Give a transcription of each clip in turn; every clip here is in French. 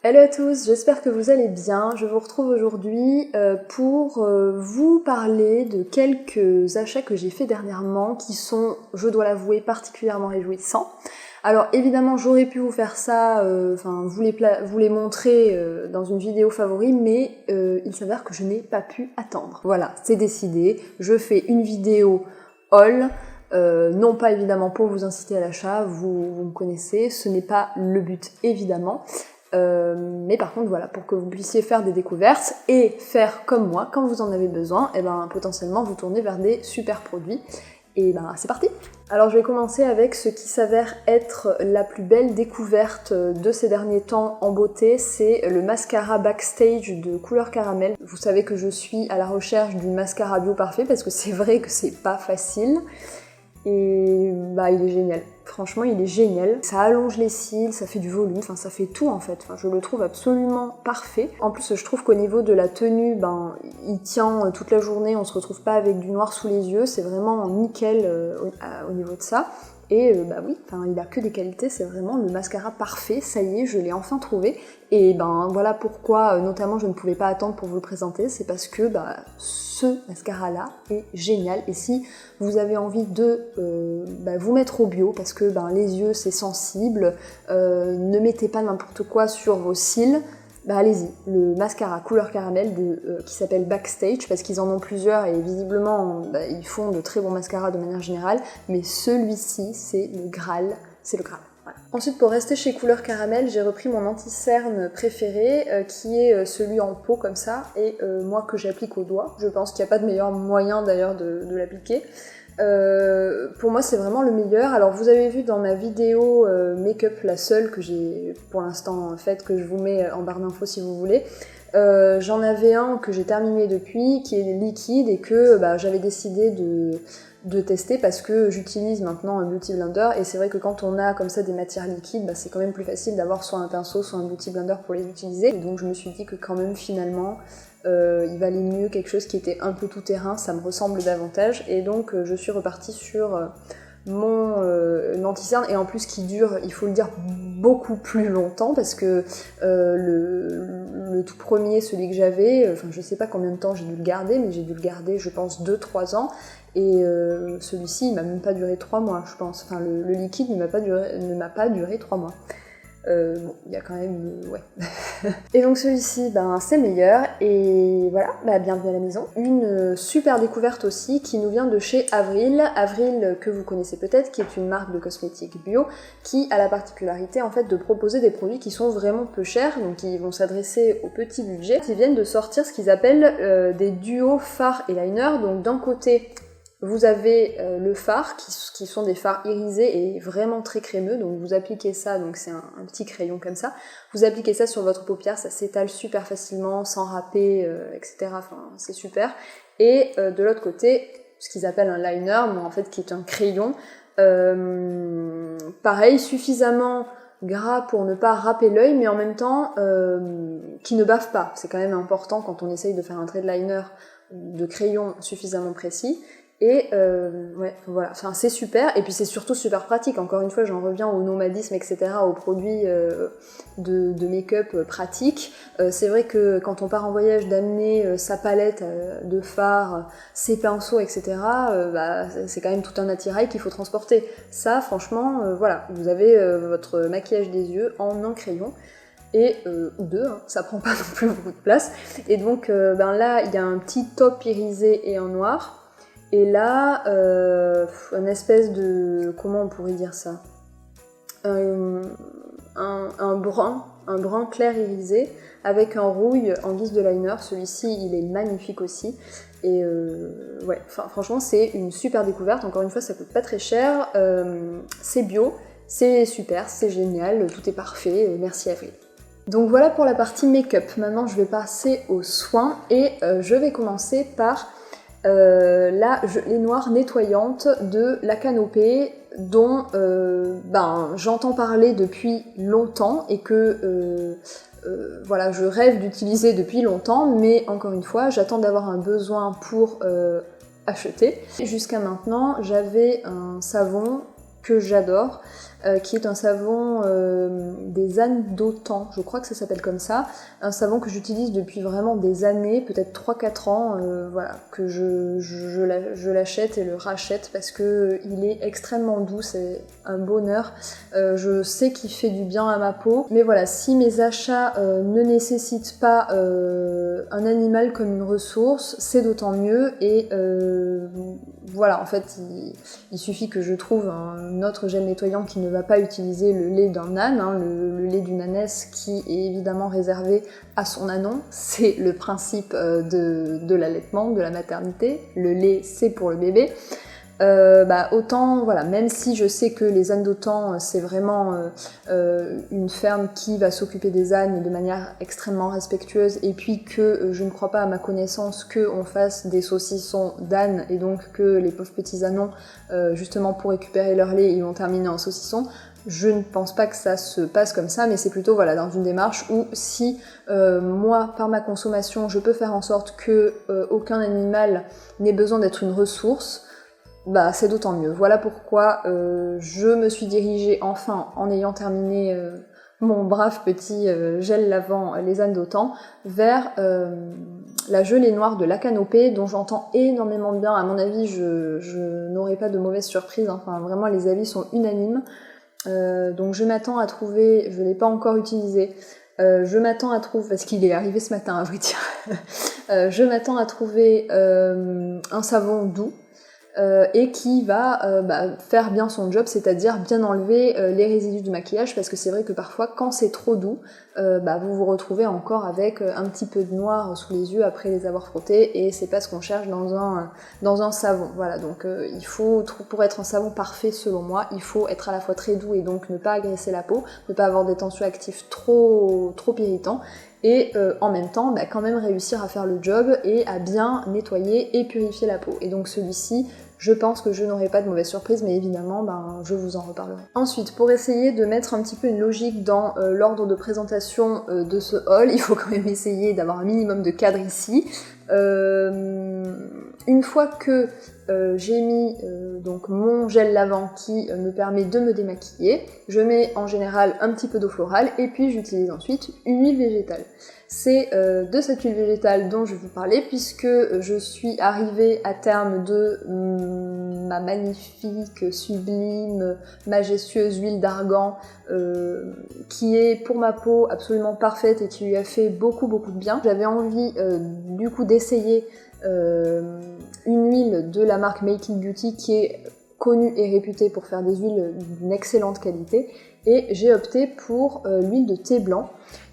Hello à tous, j'espère que vous allez bien. Je vous retrouve aujourd'hui pour vous parler de quelques achats que j'ai fait dernièrement qui sont, je dois l'avouer, particulièrement réjouissants. Alors évidemment j'aurais pu vous faire ça, vous les montrer dans une vidéo favori, mais il s'avère que je n'ai pas pu attendre. Voilà, c'est décidé, je fais une vidéo haul. Non pas évidemment pour vous inciter à l'achat, vous me connaissez, ce n'est pas le but évidemment. Mais par contre voilà, pour que vous puissiez faire des découvertes et faire comme moi, quand vous en avez besoin, et ben potentiellement vous tournez vers des super produits. Et ben c'est parti. Alors je vais commencer avec ce qui s'avère être la plus belle découverte de ces derniers temps en beauté, c'est le mascara Backstage de couleur caramel. Vous savez que je suis à la recherche du mascara bio parfait parce que c'est vrai que c'est pas facile. Et bah il est génial, franchement il est génial, ça allonge les cils, ça fait du volume, enfin ça fait tout en fait, je le trouve absolument parfait. En plus je trouve qu'au niveau de la tenue, il tient toute la journée, on se retrouve pas avec du noir sous les yeux, c'est vraiment nickel au niveau de ça. Et il a que des qualités, c'est vraiment le mascara parfait, ça y est, je l'ai enfin trouvé. Et voilà pourquoi, notamment, je ne pouvais pas attendre pour vous le présenter, c'est parce que ce mascara-là est génial. Et si vous avez envie de vous mettre au bio, parce que les yeux c'est sensible, ne mettez pas n'importe quoi sur vos cils, allez-y, le mascara couleur caramel qui s'appelle Backstage, parce qu'ils en ont plusieurs et visiblement ils font de très bons mascaras de manière générale, mais celui-ci c'est le Graal, c'est le Graal. Voilà. Ensuite pour rester chez couleur caramel, j'ai repris mon anti-cerne préféré qui est celui en pot comme ça, et moi que j'applique au doigt, je pense qu'il n'y a pas de meilleur moyen d'ailleurs de l'appliquer. Pour moi c'est vraiment le meilleur. Alors vous avez vu dans ma vidéo make-up, la seule que j'ai pour l'instant faite, que je vous mets en barre d'infos si vous voulez, j'en avais un que j'ai terminé depuis, qui est liquide et que j'avais décidé de tester parce que j'utilise maintenant un Beauty Blender, et c'est vrai que quand on a comme ça des matières liquides, c'est quand même plus facile d'avoir soit un pinceau soit un Beauty Blender pour les utiliser, et donc je me suis dit que quand même finalement il valait mieux quelque chose qui était un peu tout terrain, ça me ressemble davantage, et donc je suis repartie sur mon anti-cerne, et en plus qui dure, il faut le dire, beaucoup plus longtemps, parce que le tout premier, celui que j'avais, je sais pas combien de temps j'ai dû le garder, mais j'ai dû le garder je pense 2-3 ans, et celui-ci il m'a même pas duré 3 mois je pense, le liquide ne m'a pas duré 3 mois. Il y a quand même... ouais. Et donc celui-ci, c'est meilleur, et voilà, bienvenue à la maison. Une super découverte aussi qui nous vient de chez Avril. Avril, que vous connaissez peut-être, qui est une marque de cosmétiques bio, qui a la particularité en fait de proposer des produits qui sont vraiment peu chers, donc qui vont s'adresser au petit budget. Ils viennent de sortir ce qu'ils appellent des duos fard et liner, donc d'un côté... Vous avez le fard, qui sont des fards irisés et vraiment très crémeux, donc vous appliquez ça, donc c'est un petit crayon comme ça, vous appliquez ça sur votre paupière, ça s'étale super facilement, sans râper, etc. Enfin, c'est super. Et de l'autre côté, ce qu'ils appellent un liner, mais en fait qui est un crayon, pareil, suffisamment gras pour ne pas râper l'œil, mais en même temps qui ne bave pas. C'est quand même important quand on essaye de faire un trait de liner de crayon suffisamment précis. Et voilà, c'est super, et puis c'est surtout super pratique. Encore une fois, j'en reviens au nomadisme, etc., aux produits de make-up pratiques. C'est vrai que quand on part en voyage, d'amener sa palette de fard, ses pinceaux, etc., c'est quand même tout un attirail qu'il faut transporter. Ça, franchement, voilà, vous avez votre maquillage des yeux en un crayon. Et ou deux, ça prend pas non plus beaucoup de place. Et donc là, il y a un petit top irisé et en noir. Et là, une espèce de... comment on pourrait dire ça, un brun clair irisé, avec un rouille en guise de liner. Celui-ci, il est magnifique aussi. Et franchement, c'est une super découverte. Encore une fois, ça coûte pas très cher. C'est bio, c'est super, c'est génial, tout est parfait. Merci Avril. Donc voilà pour la partie make-up. Maintenant, je vais passer aux soins, et je vais commencer par... la gelée noire nettoyante de La Canopée, dont j'entends parler depuis longtemps et que je rêve d'utiliser depuis longtemps, mais encore une fois j'attends d'avoir un besoin pour acheter. Jusqu'à maintenant j'avais un savon que j'adore, qui est un savon des ânes d'Autan, je crois que ça s'appelle comme ça, un savon que j'utilise depuis vraiment des années, peut-être 3-4 ans, voilà, que je l'achète et le rachète parce que il est extrêmement doux, c'est un bonheur. Je sais qu'il fait du bien à ma peau, mais voilà, si mes achats ne nécessitent pas un animal comme une ressource, c'est d'autant mieux. Et voilà, en fait, il suffit que je trouve un autre gel nettoyant qui ne va pas utiliser le lait d'un âne, hein, le lait d'une ânesse qui est évidemment réservé à son ânon. C'est le principe de l'allaitement, de la maternité. Le lait, c'est pour le bébé. Autant, voilà, même si je sais que les ânes d'Autan, c'est vraiment une ferme qui va s'occuper des ânes de manière extrêmement respectueuse, et puis que je ne crois pas à ma connaissance qu'on fasse des saucissons d'âne, et donc que les pauvres petits ânons, justement pour récupérer leur lait, ils vont terminer en saucisson. Je ne pense pas que ça se passe comme ça, mais c'est plutôt voilà, dans une démarche où si moi, par ma consommation, je peux faire en sorte que aucun animal n'ait besoin d'être une ressource, bah c'est d'autant mieux. Voilà pourquoi je me suis dirigée enfin, en ayant terminé mon brave petit gel lavant les ânes d'Autan, vers la gelée noire de La Canopée, dont j'entends énormément de bien. À mon avis, je n'aurai pas de mauvaise surprise, enfin vraiment les avis sont unanimes. Donc je m'attends à trouver, je ne l'ai pas encore utilisé, je m'attends à trouver, parce qu'il est arrivé ce matin à vrai dire, je m'attends à trouver un savon doux, et qui va faire bien son job, c'est-à-dire bien enlever les résidus du maquillage, parce que c'est vrai que parfois quand c'est trop doux, vous vous retrouvez encore avec un petit peu de noir sous les yeux après les avoir frottés, et c'est pas ce qu'on cherche dans un savon. Voilà, donc il faut, pour être un savon parfait selon moi, il faut être à la fois très doux et donc ne pas agresser la peau, ne pas avoir des tensioactifs trop irritants, et en même temps quand même réussir à faire le job et à bien nettoyer et purifier la peau. Et donc celui-ci, je pense que je n'aurai pas de mauvaise surprise, mais évidemment, je vous en reparlerai. Ensuite, pour essayer de mettre un petit peu une logique dans l'ordre de présentation de ce haul, il faut quand même essayer d'avoir un minimum de cadre ici. Une fois que j'ai mis donc mon gel lavant qui me permet de me démaquiller, je mets en général un petit peu d'eau florale et puis j'utilise ensuite une huile végétale. C'est de cette huile végétale dont je vais vous parler, puisque je suis arrivée à terme de ma magnifique, sublime, majestueuse huile d'argan, qui est pour ma peau absolument parfaite et qui lui a fait beaucoup de bien. J'avais envie du coup d'essayer une huile de la marque Making Beauty qui est connue et réputée pour faire des huiles d'une excellente qualité, et j'ai opté pour l'huile de thé blanc,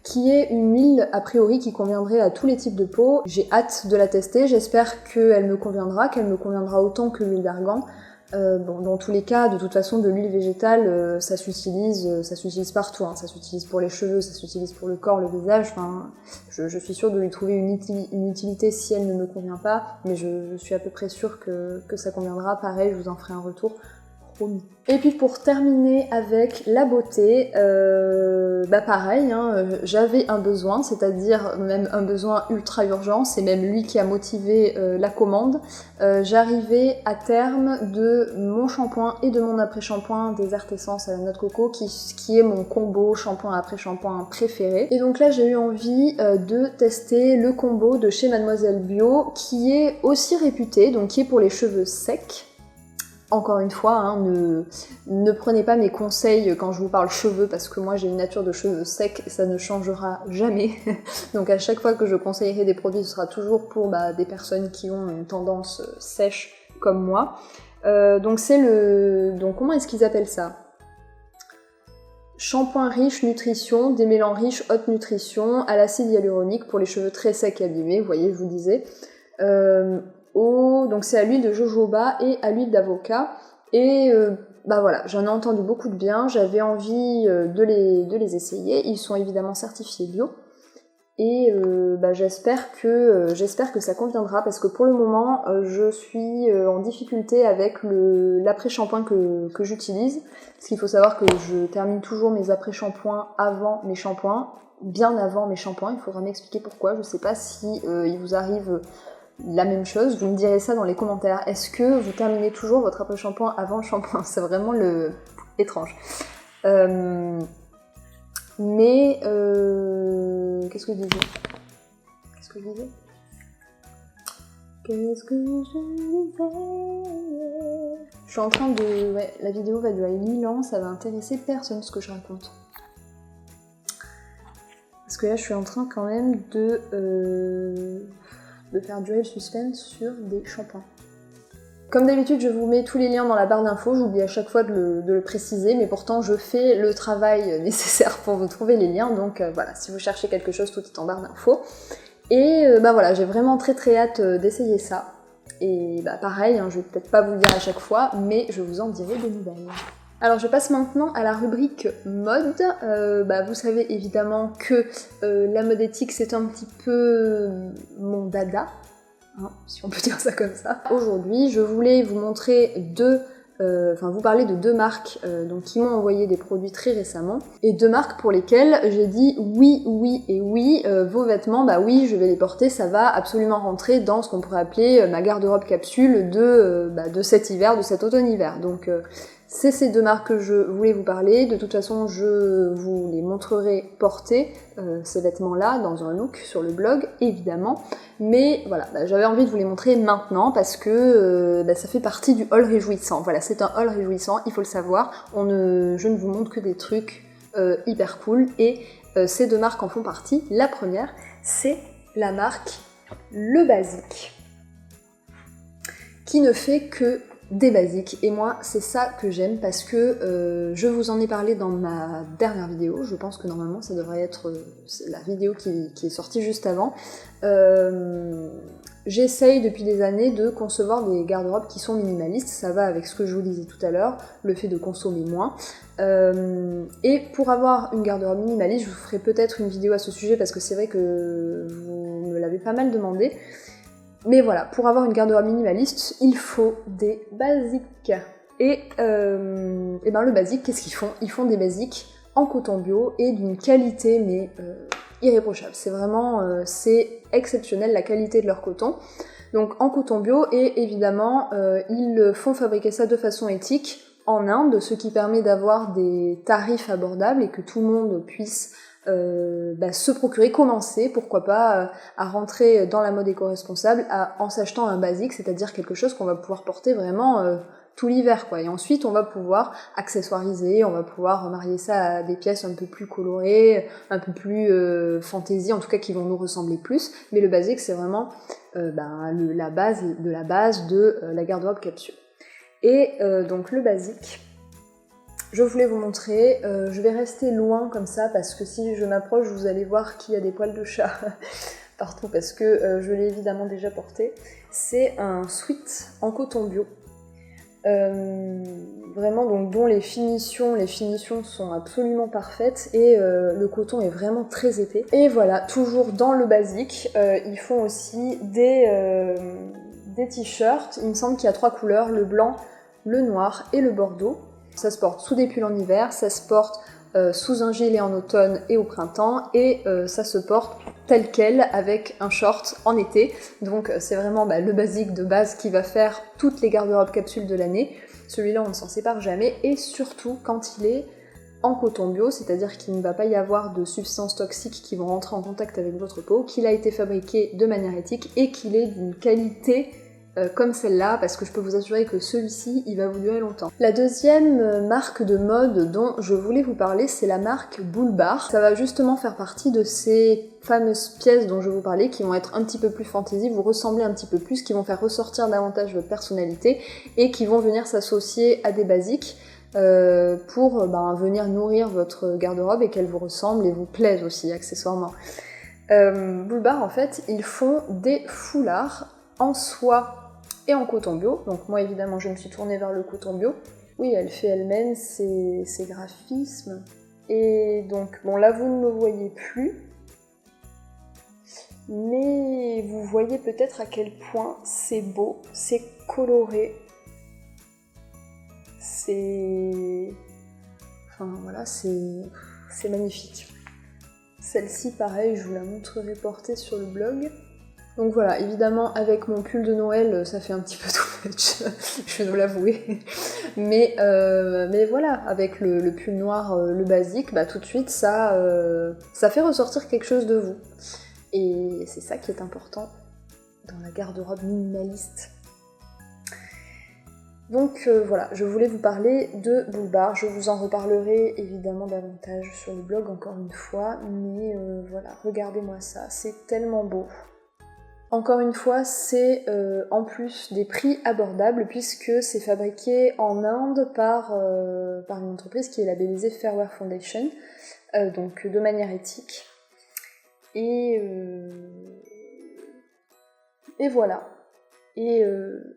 qui est une huile a priori qui conviendrait à tous les types de peau. J'ai hâte de la tester, j'espère qu'elle me conviendra, autant que l'huile d'argan. Dans tous les cas, de toute façon, de l'huile végétale, ça s'utilise partout, hein. Ça s'utilise pour les cheveux, ça s'utilise pour le corps, le visage, enfin, je suis sûre de lui trouver une utilité si elle ne me convient pas, mais je suis à peu près sûre que ça conviendra. Pareil, je vous en ferai un retour. Et puis pour terminer avec la beauté, pareil, hein, j'avais un besoin, c'est-à-dire même un besoin ultra urgent, c'est même lui qui a motivé la commande. J'arrivais à terme de mon shampoing et de mon après-shampoing Desert Essence à la noix de coco, qui est mon combo shampoing après-shampoing préféré. Et donc là j'ai eu envie de tester le combo de chez Mademoiselle Bio, qui est aussi réputé, donc qui est pour les cheveux secs. Encore une fois, hein, ne prenez pas mes conseils quand je vous parle cheveux, parce que moi j'ai une nature de cheveux secs et ça ne changera jamais. Donc à chaque fois que je conseillerai des produits, ce sera toujours pour des personnes qui ont une tendance sèche comme moi. Donc comment est-ce qu'ils appellent ça ? Shampoing riche nutrition, démêlant riche haute nutrition, à l'acide hyaluronique pour les cheveux très secs et abîmés, vous voyez, je vous disais. Donc c'est à l'huile de jojoba et à l'huile d'avocat, et voilà, j'en ai entendu beaucoup de bien, j'avais envie de les essayer. Ils sont évidemment certifiés bio, et j'espère que ça conviendra, parce que pour le moment je suis en difficulté avec l'après-shampoing que j'utilise, parce qu'il faut savoir que je termine toujours mes après-shampoings avant mes shampoings, bien avant mes shampoings. Il faudra m'expliquer pourquoi, je sais pas si il vous arrive la même chose, vous me direz ça dans les commentaires. Est-ce que vous terminez toujours votre après-shampoing avant le shampoing ? C'est vraiment étrange. Mais qu'est-ce que je disais Qu'est-ce que je disais Je suis en train de... Ouais, la vidéo va durer 1000 ans, ça va intéresser personne ce que je raconte. Parce que là, je suis en train quand même de faire durer le suspense sur des shampoings. Comme d'habitude, je vous mets tous les liens dans la barre d'infos, j'oublie à chaque fois de le préciser, mais pourtant je fais le travail nécessaire pour vous trouver les liens, donc voilà, si vous cherchez quelque chose, tout est en barre d'infos. Et bah voilà, j'ai vraiment très hâte d'essayer ça. Et bah pareil, hein, je vais peut-être pas vous le dire à chaque fois, mais je vous en dirai des nouvelles. Alors je passe maintenant à la rubrique mode. Vous savez évidemment que la mode éthique c'est un petit peu mon dada, hein, si on peut dire ça comme ça. Aujourd'hui je voulais vous montrer vous parler de deux marques qui m'ont envoyé des produits très récemment, et deux marques pour lesquelles j'ai dit oui, vos vêtements, bah oui je vais les porter, ça va absolument rentrer dans ce qu'on pourrait appeler ma garde-robe capsule de cet hiver, de cet automne-hiver. Donc c'est ces deux marques que je voulais vous parler. De toute façon, je vous les montrerai porter, ces vêtements-là, dans un look sur le blog, évidemment. Mais voilà, j'avais envie de vous les montrer maintenant parce que ça fait partie du haul réjouissant. Voilà, c'est un haul réjouissant, il faut le savoir. Je ne vous montre que des trucs hyper cool. Et ces deux marques en font partie. La première, c'est la marque Le Basique, qui ne fait que des basiques, et moi c'est ça que j'aime parce que je vous en ai parlé dans ma dernière vidéo, je pense que normalement ça devrait être la vidéo qui est sortie juste avant. J'essaye depuis des années de concevoir des garde-robes qui sont minimalistes, ça va avec ce que je vous disais tout à l'heure, le fait de consommer moins. Et pour avoir une garde-robe minimaliste, je vous ferai peut-être une vidéo à ce sujet parce que c'est vrai que vous me l'avez pas mal demandé. Mais voilà, pour avoir une garde-robe minimaliste, il faut des basiques. Et le basique, qu'est-ce qu'ils font? Ils font des basiques en coton bio et d'une qualité mais irréprochable. C'est vraiment c'est exceptionnel la qualité de leur coton. Donc en coton bio, et évidemment ils font fabriquer ça de façon éthique en Inde, ce qui permet d'avoir des tarifs abordables et que tout le monde puisse se procurer, commencer, pourquoi pas, à rentrer dans la mode éco-responsable en s'achetant un basique, c'est-à-dire quelque chose qu'on va pouvoir porter vraiment tout l'hiver, quoi. Et ensuite, on va pouvoir accessoiriser, on va pouvoir marier ça à des pièces un peu plus colorées, un peu plus fantaisie, en tout cas qui vont nous ressembler plus. Mais le basique, c'est vraiment la base de la garde-robe capsule. Et donc le basique, je voulais vous montrer, je vais rester loin comme ça parce que si je m'approche, vous allez voir qu'il y a des poils de chat partout parce que je l'ai évidemment déjà porté. C'est un sweat en coton bio, vraiment donc dont les finitions sont absolument parfaites et le coton est vraiment très épais. Et voilà, toujours dans le basique, ils font aussi des t-shirts, il me semble qu'il y a 3 couleurs, le blanc, le noir et le bordeaux. Ça se porte sous des pulls en hiver, ça se porte sous un gilet en automne et au printemps, et ça se porte tel quel avec un short en été. Donc c'est vraiment le basique de base qui va faire toutes les garde-robes capsules de l'année. Celui-là on ne s'en sépare jamais, et surtout quand il est en coton bio, c'est-à-dire qu'il ne va pas y avoir de substances toxiques qui vont rentrer en contact avec votre peau, qu'il a été fabriqué de manière éthique et qu'il est d'une qualité comme celle-là, parce que je peux vous assurer que celui-ci, il va vous durer longtemps. La deuxième marque de mode dont je voulais vous parler, c'est la marque Boulbar. Ça va justement faire partie de ces fameuses pièces dont je vous parlais, qui vont être un petit peu plus fantaisie, vous ressembler un petit peu plus, qui vont faire ressortir davantage votre personnalité, et qui vont venir s'associer à des basiques, pour venir nourrir votre garde-robe et qu'elle vous ressemble et vous plaise aussi, accessoirement. Boulbar, en fait, ils font des foulards en soie et en coton bio, donc moi évidemment je me suis tournée vers le coton bio. Oui, elle fait elle-même ses graphismes, et donc bon là vous ne me voyez plus, mais vous voyez peut-être à quel point c'est beau, c'est coloré, c'est magnifique. Celle-ci pareil, je vous la montrerai portée sur le blog. Donc voilà, évidemment avec mon pull de Noël, ça fait un petit peu too much, je dois l'avouer. Mais voilà, avec le pull noir, le basique, bah tout de suite ça fait ressortir quelque chose de vous. Et c'est ça qui est important dans la garde-robe minimaliste. Donc voilà, je voulais vous parler de Bull Bar. Je vous en reparlerai évidemment davantage sur le blog encore une fois, mais voilà, regardez-moi ça, c'est tellement beau. Encore une fois, c'est en plus des prix abordables puisque c'est fabriqué en Inde par une entreprise qui est labellisée Fairwear Foundation, donc de manière éthique. Et voilà. Et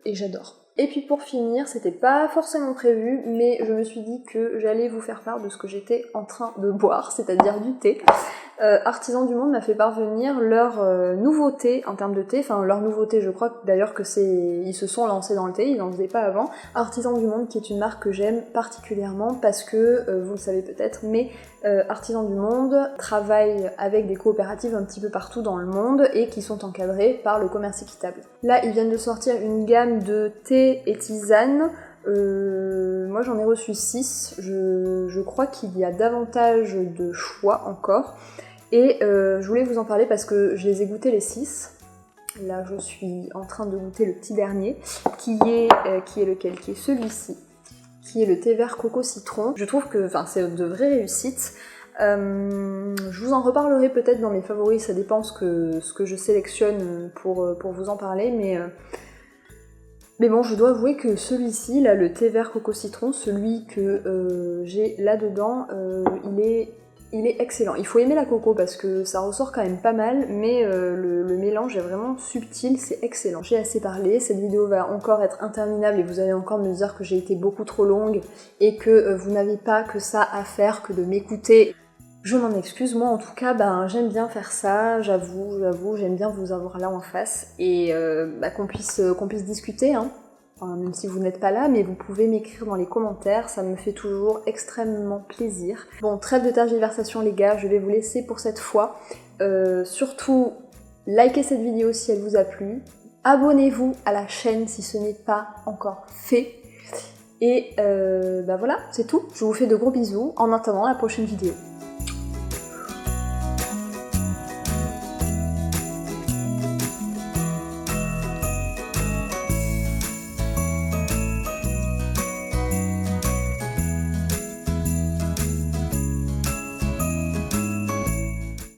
j'adore. Et puis pour finir, c'était pas forcément prévu, mais je me suis dit que j'allais vous faire part de ce que j'étais en train de boire, c'est-à-dire du thé. Artisan du Monde m'a fait parvenir leur nouveauté en termes de thé, enfin leur nouveauté, je crois d'ailleurs que ils se sont lancés dans le thé, ils n'en faisaient pas avant. Artisan du Monde qui est une marque que j'aime particulièrement parce que, vous le savez peut-être, mais Artisan du Monde travaille avec des coopératives un petit peu partout dans le monde et qui sont encadrées par le commerce équitable. Là, ils viennent de sortir une gamme de thé et tisanes. Moi j'en ai reçu 6, je crois qu'il y a davantage de choix encore. Et je voulais vous en parler parce que je les ai goûtés les 6. Là je suis en train de goûter le petit dernier, qui est lequel ? Qui est celui-ci, qui est le thé vert coco citron. Je trouve que c'est de vraies réussites. Je vous en reparlerai peut-être dans mes favoris, ça dépend ce que je sélectionne pour vous en parler, mais bon, je dois avouer que celui-ci, là, le thé vert coco citron, celui que j'ai là-dedans, il est excellent. Il faut aimer la coco parce que ça ressort quand même pas mal, mais le mélange est vraiment subtil, c'est excellent. J'ai assez parlé, cette vidéo va encore être interminable et vous allez encore me dire que j'ai été beaucoup trop longue et que vous n'avez pas que ça à faire que de m'écouter. Je m'en excuse, moi en tout cas, j'aime bien faire ça, j'avoue, j'aime bien vous avoir là en face et qu'on puisse discuter, hein. Enfin, même si vous n'êtes pas là, mais vous pouvez m'écrire dans les commentaires, ça me fait toujours extrêmement plaisir. Bon, trêve de tergiversation les gars, je vais vous laisser pour cette fois. Surtout, likez cette vidéo si elle vous a plu, abonnez-vous à la chaîne si ce n'est pas encore fait. Et voilà, c'est tout. Je vous fais de gros bisous en attendant la prochaine vidéo.